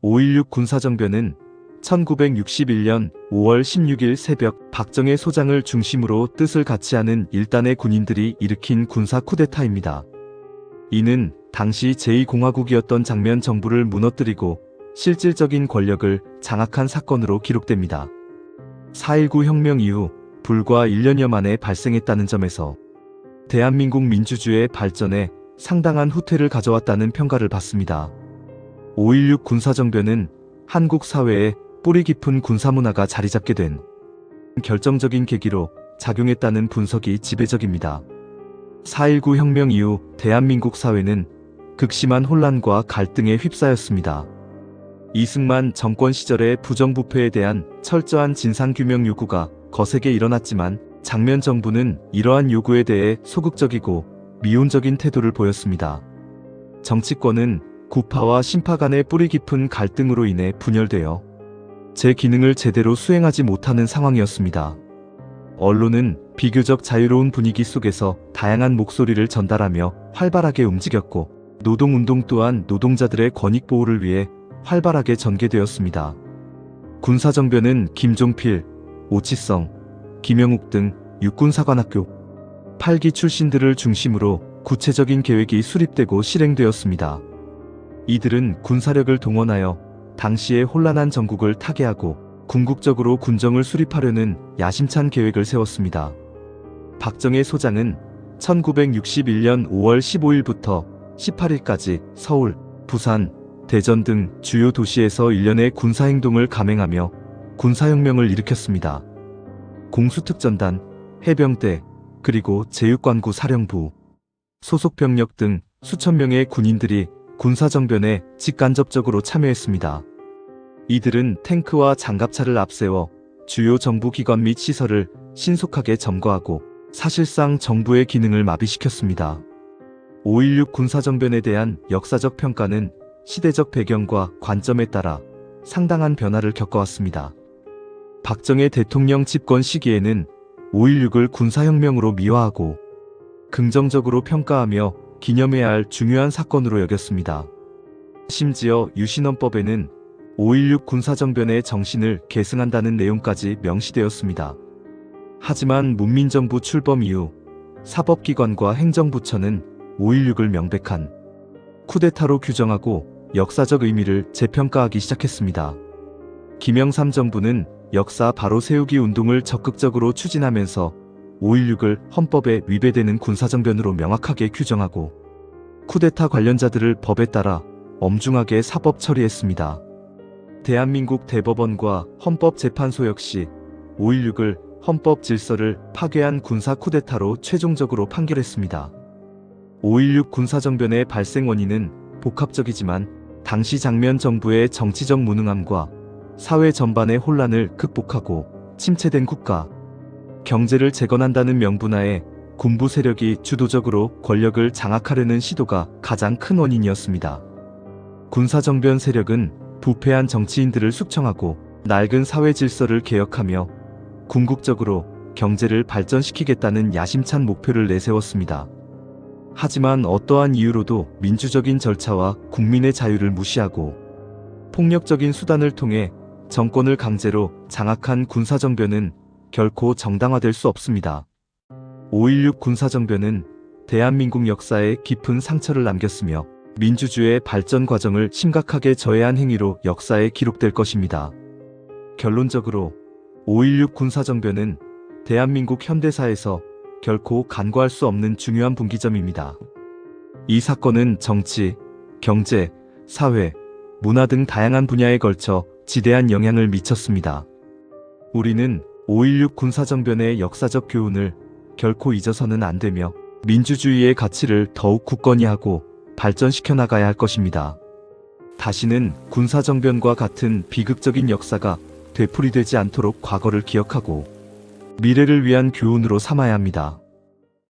5.16 군사정변은 1961년 5월 16일 새벽 박정희 소장을 중심으로 뜻을 같이 하는 일단의 군인들이 일으킨 군사 쿠데타입니다. 이는 당시 제2공화국이었던 장면 정부를 무너뜨리고 실질적인 권력을 장악한 사건으로 기록됩니다. 4.19 혁명 이후 불과 1년여 만에 발생했다는 점에서 대한민국 민주주의의 발전에 상당한 후퇴를 가져왔다는 평가를 받습니다. 5.16 군사정변은 한국 사회에 뿌리 깊은 군사문화가 자리잡게 된 결정적인 계기로 작용했다는 분석이 지배적입니다. 4.19 혁명 이후 대한민국 사회는 극심한 혼란과 갈등에 휩싸였습니다. 이승만 정권 시절의 부정부패에 대한 철저한 진상규명 요구가 거세게 일어났지만 장면 정부는 이러한 요구에 대해 소극적이고 미온적인 태도를 보였습니다. 정치권은 구파와 신파 간의 뿌리 깊은 갈등으로 인해 분열되어 제 기능을 제대로 수행하지 못하는 상황이었습니다. 언론은 비교적 자유로운 분위기 속에서 다양한 목소리를 전달하며 활발하게 움직였고 노동운동 또한 노동자들의 권익 보호를 위해 활발하게 전개되었습니다. 군사정변은 김종필, 오치성, 김영욱 등 육군사관학교 8기 출신들을 중심으로 구체적인 계획이 수립되고 실행되었습니다. 이들은 군사력을 동원하여 당시의 혼란한 전국을 타개하고 궁극적으로 군정을 수립하려는 야심찬 계획을 세웠습니다. 박정희 소장은 1961년 5월 15일부터 18일까지 서울, 부산, 대전 등 주요 도시에서 일련의 군사행동을 감행하며 군사혁명을 일으켰습니다. 공수특전단, 해병대, 그리고 제육관구 사령부, 소속 병력 등 수천 명의 군인들이 군사정변에 직간접적으로 참여했습니다. 이들은 탱크와 장갑차를 앞세워 주요 정부기관 및 시설을 신속하게 점거하고 사실상 정부의 기능을 마비시켰습니다. 5.16 군사정변에 대한 역사적 평가는 시대적 배경과 관점에 따라 상당한 변화를 겪어왔습니다. 박정희 대통령 집권 시기에는 5.16을 군사혁명으로 미화하고 긍정적으로 평가하며 기념해야 할 중요한 사건으로 여겼습니다. 심지어 유신헌법에는 5.16 군사정변의 정신을 계승한다는 내용까지 명시되었습니다. 하지만 문민정부 출범 이후 사법기관과 행정부처는 5.16을 명백한 쿠데타로 규정하고 역사적 의미를 재평가하기 시작했습니다. 김영삼 정부는 역사 바로 세우기 운동을 적극적으로 추진하면서 5.16을 헌법에 위배되는 군사정변으로 명확하게 규정하고 쿠데타 관련자들을 법에 따라 엄중하게 사법 처리했습니다. 대한민국 대법원과 헌법재판소 역시 5.16을 헌법 질서를 파괴한 군사 쿠데타로 최종적으로 판결했습니다. 5.16 군사정변의 발생 원인은 복합적이지만 당시 장면 정부의 정치적 무능함과 사회 전반의 혼란을 극복하고 침체된 국가, 경제를 재건한다는 명분하에 군부 세력이 주도적으로 권력을 장악하려는 시도가 가장 큰 원인이었습니다. 군사정변 세력은 부패한 정치인들을 숙청하고 낡은 사회 질서를 개혁하며 궁극적으로 경제를 발전시키겠다는 야심찬 목표를 내세웠습니다. 하지만 어떠한 이유로도 민주적인 절차와 국민의 자유를 무시하고 폭력적인 수단을 통해 정권을 강제로 장악한 군사정변은 결코 정당화될 수 없습니다. 5.16 군사정변은 대한민국 역사에 깊은 상처를 남겼으며 민주주의의 발전 과정을 심각하게 저해한 행위로 역사에 기록될 것입니다. 결론적으로 5.16 군사정변은 대한민국 현대사에서 결코 간과할 수 없는 중요한 분기점입니다. 이 사건은 정치, 경제, 사회, 문화 등 다양한 분야에 걸쳐 지대한 영향을 미쳤습니다. 우리는 5.16 군사정변의 역사적 교훈을 결코 잊어서는 안 되며 민주주의의 가치를 더욱 굳건히 하고 발전시켜 나가야 할 것입니다. 다시는 군사정변과 같은 비극적인 역사가 되풀이되지 않도록 과거를 기억하고 미래를 위한 교훈으로 삼아야 합니다.